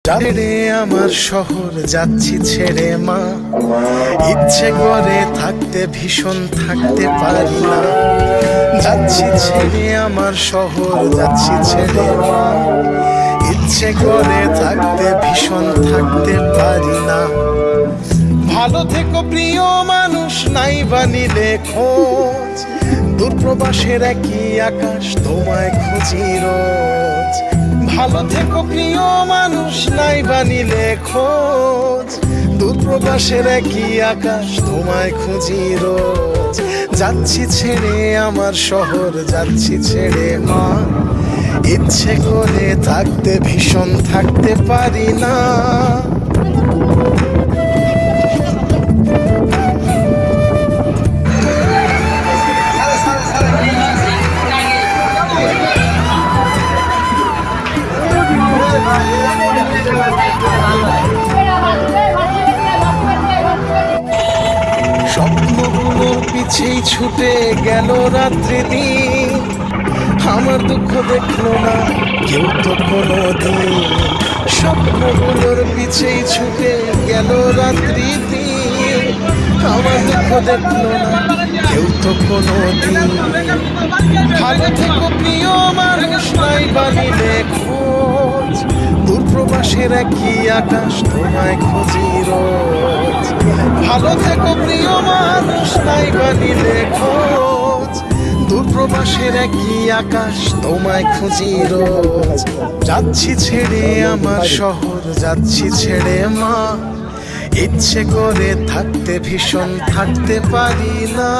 ছেড়ে আমার শহর যাচ্ছি ছেড়ে মা, ইচ্ছে করে থাকতে ভীষণ থাকতে পারি না। যাচ্ছি ছেড়ে আমার শহর যাচ্ছি ছেড়ে মা, ইচ্ছে করে থাকতে ভীষণ থাকতে পারি না। ভালো থেকো প্রিয় মানুষ, নাই বানিলে খোঁজ, দূরপ্রবাসের একই আকাশ তোমায় খুঁজি রোজ। ভালো থেকো প্রিয় মানুষ, নাই বানিলে খোঁজ, দূরপ্রবাসের একই আকাশ তোমায় খুঁজি রোজ। যাচ্ছি ছেড়ে আমার শহর যাচ্ছি ছেড়ে মা, ইচ্ছে করে থাকতে ভীষণ থাকতে পারি না। স্বপ্নগুলোর পিছেই ছুটে গেল রাত্রি দিন, আমার দুঃখ দেখলো না কেউ তো কোনো দিন। স্বপ্নগুলোর পিছেই ছুটে গেল রাত্রি দিন, আমার দুঃখ দেখলো না কেউ তো কোনো দিন। ভালো থেকো প্রিয় মানুষ, নাই বানিলে খোঁজ, দূরপ্রবাসের একই আকাশ তোমায় খুঁজি রোজ। ভালো থেকো প্রিয় মানুষ, নাই বানিলে খোঁজ, দূরপ্রবাসের একই আকাশ তোমায় খুঁজি রোজ। যাচ্ছি ছেড়ে আমার শহর যাচ্ছি ছেড়ে মা, ইচ্ছে করে থাকতে ভীষণ থাকতে পারি না।